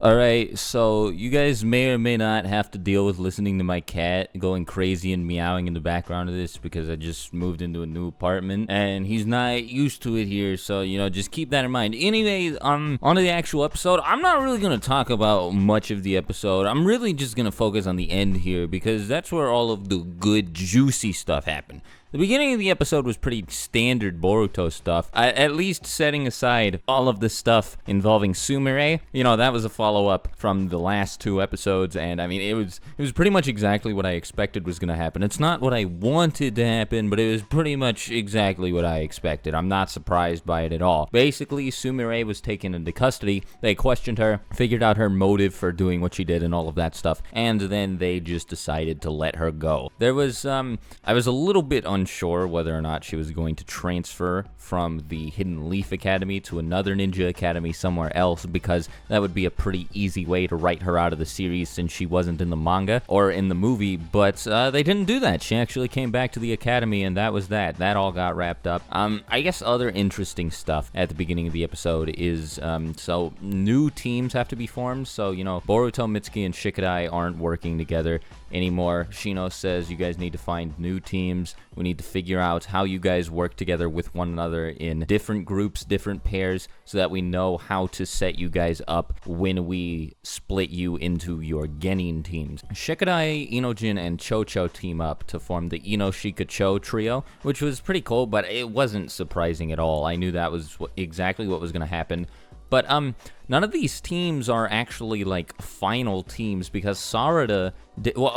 Alright, so you guys may or may not have to deal with listening to my cat going crazy and meowing in the background of this because I just moved into a new apartment and he's not used to it here, so just keep that in mind. Anyways, on to the actual episode. I'm not really gonna talk about much of the episode. I'm really just gonna focus on the end here because that's where all of the good juicy stuff happened. The beginning of the episode was pretty standard Boruto stuff, at least setting aside all of the stuff involving Sumire. That was a follow-up from the last two episodes, and I mean, it was pretty much exactly what I expected was going to happen. It's not what I wanted to happen, but it was pretty much exactly what I expected. I'm not surprised by it at all. Basically, Sumire was taken into custody. They questioned her, figured out her motive for doing what she did and all of that stuff, and then they just decided to let her go. I was a little bit unsure whether or not she was going to transfer from the Hidden Leaf Academy to another ninja academy somewhere else, because that would be a pretty easy way to write her out of the series since she wasn't in the manga or in the movie, but they didn't do that. She actually came back to the academy, and that was that. That all got wrapped up. I guess other interesting stuff at the beginning of the episode is, so new teams have to be formed, so, Boruto, Mitsuki, and Shikadai aren't working together anymore. Shino says you guys need to find new teams. We need to figure out how you guys work together with one another in different groups, different pairs, so that we know how to set you guys up when we split you into your Genin teams. Shikadai, Inojin, and Chocho team up to form the Ino-Shika-Cho trio, which was pretty cool, but it wasn't surprising at all. I knew that was exactly what was going to happen. But none of these teams are actually like final teams because Sarada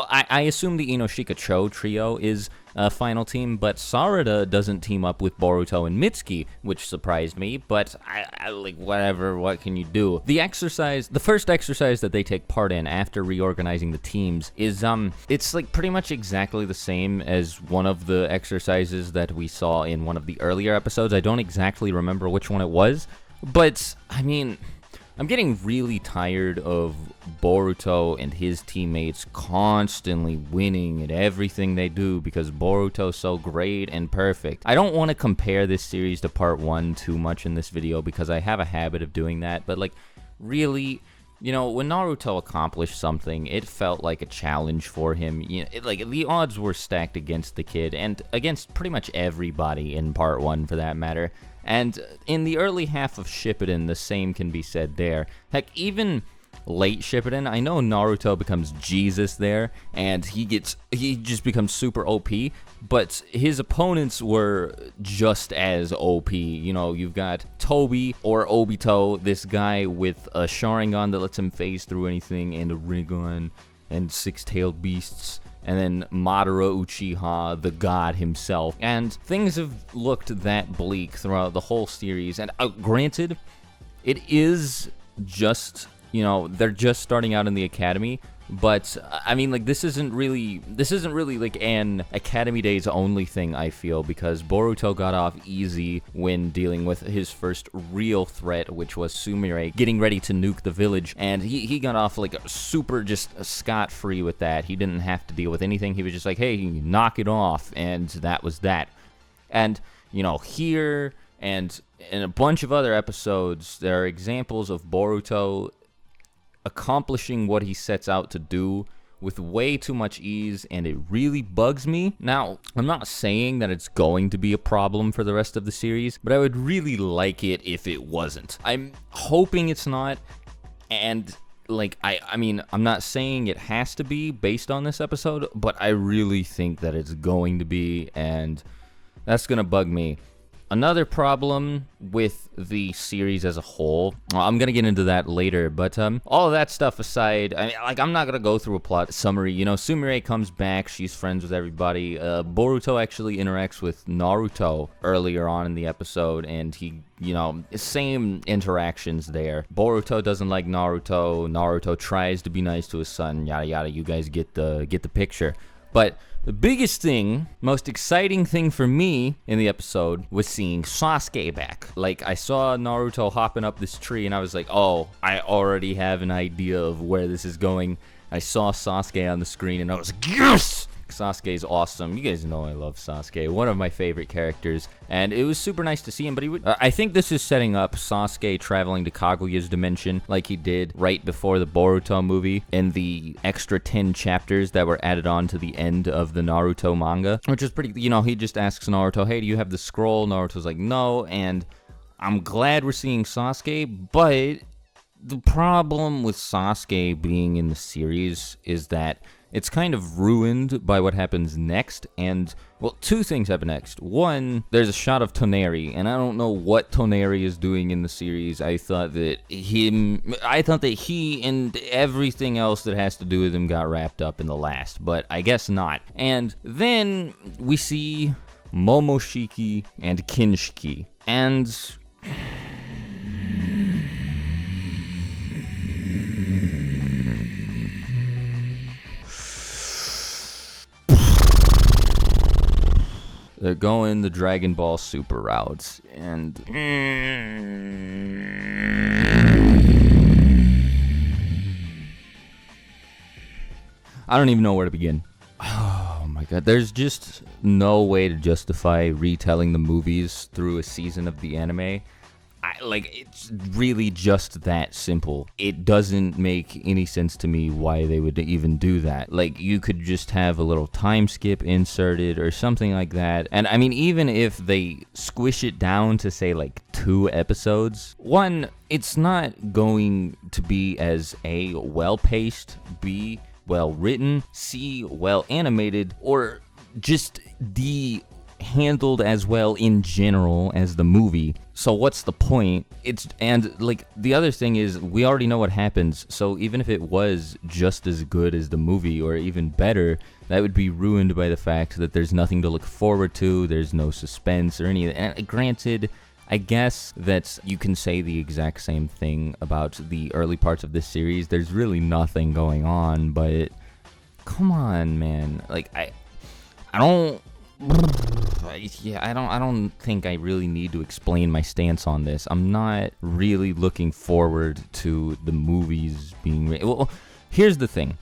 I assume the Ino-Shika-Cho trio is a final team, but Sarada doesn't team up with Boruto and Mitsuki, which surprised me, but I like, whatever, what can you do? The first exercise that they take part in after reorganizing the teams is, it's like pretty much exactly the same as one of the exercises that we saw in one of the earlier episodes. I don't exactly remember which one it was, but, I mean, I'm getting really tired of Boruto and his teammates constantly winning at everything they do because Boruto's so great and perfect. I don't want to compare this series to part 1 too much in this video because I have a habit of doing that, but, like, really, when Naruto accomplished something, it felt like a challenge for him. The odds were stacked against the kid and against pretty much everybody in part 1 for that matter. And in the early half of Shippuden, the same can be said there. Heck, even late Shippuden, I know Naruto becomes Jesus there, and he just becomes super OP, but his opponents were just as OP. You've got Tobi, or Obito, this guy with a Sharingan that lets him phase through anything, and a Rinnegan, and six-tailed beasts, and then Madara Uchiha, the god himself. And things have looked that bleak throughout the whole series. And granted, it is just, they're just starting out in the academy. But, I mean, like, this isn't really, like, an Academy Days only thing, I feel, because Boruto got off easy when dealing with his first real threat, which was Sumire getting ready to nuke the village, and he got off, like, super just scot-free with that. He didn't have to deal with anything. He was just like, hey, knock it off, and that was that. And, here, and in a bunch of other episodes, there are examples of Boruto accomplishing what he sets out to do with way too much ease, and it really bugs me. Now, I'm not saying that it's going to be a problem for the rest of the series, but I would really like it if it wasn't. I'm hoping it's not, and like, I mean, I'm not saying it has to be based on this episode, but I really think that it's going to be, and that's gonna bug me. Another problem with the series as a whole, well, I'm going to get into that later, but all of that stuff aside, I'm not going to go through a plot summary. Sumire comes back, she's friends with everybody. Boruto actually interacts with Naruto earlier on in the episode, and he, same interactions there. Boruto doesn't like Naruto, Naruto tries to be nice to his son, yada yada, you guys get the picture. But the biggest thing, most exciting thing for me in the episode was seeing Sasuke back. Like, I saw Naruto hopping up this tree, and I was like, oh, I already have an idea of where this is going. I saw Sasuke on the screen, and I was like, yes! Sasuke's awesome. You guys know I love Sasuke. One of my favorite characters. And it was super nice to see him. But I think this is setting up Sasuke traveling to Kaguya's dimension like he did right before the Boruto movie in the extra 10 chapters that were added on to the end of the Naruto manga. Which is pretty, he just asks Naruto, hey, do you have the scroll? Naruto's like, no. And I'm glad we're seeing Sasuke, but the problem with Sasuke being in the series is that it's kind of ruined by what happens next, and, well, two things happen next. One, there's a shot of Toneri, and I don't know what Toneri is doing in the series. I thought that he and everything else that has to do with him got wrapped up in the last, but I guess not. And then we see Momoshiki and Kinshiki, and they're going the Dragon Ball Super routes, and I don't even know where to begin. Oh my god, there's just no way to justify retelling the movies through a season of the anime. It's really just that simple. It doesn't make any sense to me why they would even do that. You could just have a little time skip inserted or something like that. And I mean, even if they squish it down to say 2 episodes, one, it's not going to be as A, well-paced, B, well-written, C, well-animated, or just D, handled as well in general as the movie. So what's the point? The other thing is, we already know what happens, so even if it was just as good as the movie or even better, that would be ruined by the fact that there's nothing to look forward to, there's no suspense or any of that. And granted, I guess that you can say the exact same thing about the early parts of this series. There's really nothing going on, but come on, man. I don't think I really need to explain my stance on this. I'm not really looking forward to the movies being well, here's the thing.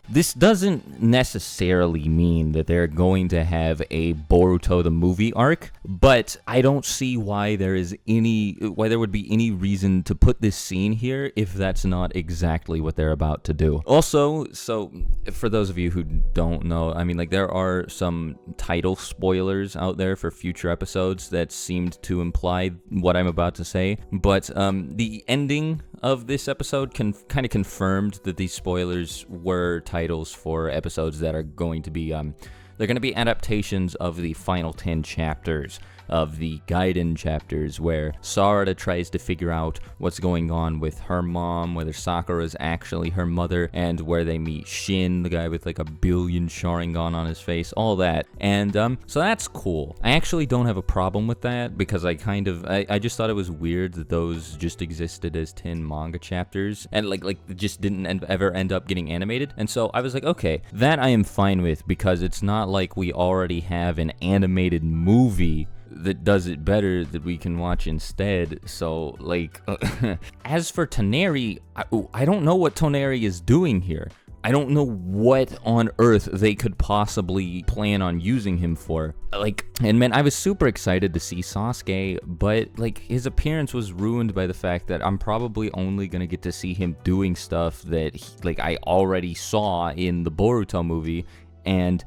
This doesn't necessarily mean that they're going to have a Boruto the movie arc, but I don't see why there would be any reason to put this scene here if that's not exactly what they're about to do. Also, so for those of you who don't know, I mean, there are some title spoilers out there for future episodes that seemed to imply what I'm about to say, but the ending of this episode kind of confirmed that these spoilers were titles for episodes that are going to be they're going to be adaptations of the final 10 chapters of the Gaiden chapters, where Sarada tries to figure out what's going on with her mom, whether Sakura is actually her mother, and where they meet Shin, the guy with a billion Sharingan on his face, all that. And so that's cool. I actually don't have a problem with that, because I just thought it was weird that those just existed as 10 manga chapters, and just didn't ever end up getting animated. And so I was like, okay, that I am fine with, because it's not like we already have an animated movie that does it better that we can watch instead. So as for Toneri, I don't know what Toneri is doing here. I don't know what on earth they could possibly plan on using him for. And man, I was super excited to see Sasuke, but his appearance was ruined by the fact that I'm probably only gonna get to see him doing stuff that I already saw in the Boruto movie, and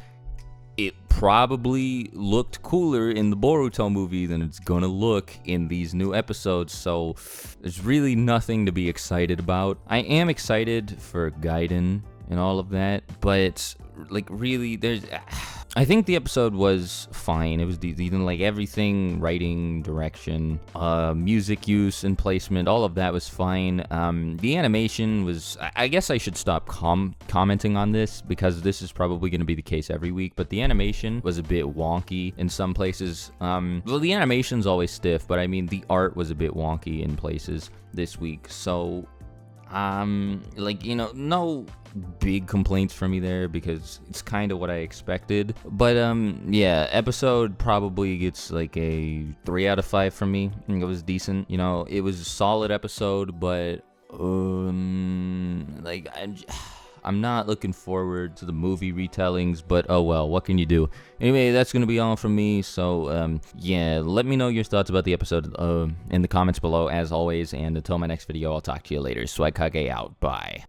it probably looked cooler in the Boruto movie than it's gonna look in these new episodes, so there's really nothing to be excited about. I am excited for Gaiden and all of that, but really, I think the episode was fine. It was everything, writing, direction, music use and placement, all of that was fine. The animation was, I guess I should stop commenting on this, because this is probably going to be the case every week, but the animation was a bit wonky in some places. Well, the animation's always stiff, but I mean, the art was a bit wonky in places this week, so no big complaints from me there, because it's kind of what I expected. But yeah, episode probably gets a 3 out of 5 from me. I think it was decent. It was a solid episode, but I'm not looking forward to the movie retellings, but oh well, what can you do? Anyway, that's gonna be all from me. So yeah, let me know your thoughts about the episode in the comments below, as always. And until my next video, I'll talk to you later. Swagkage out. Bye.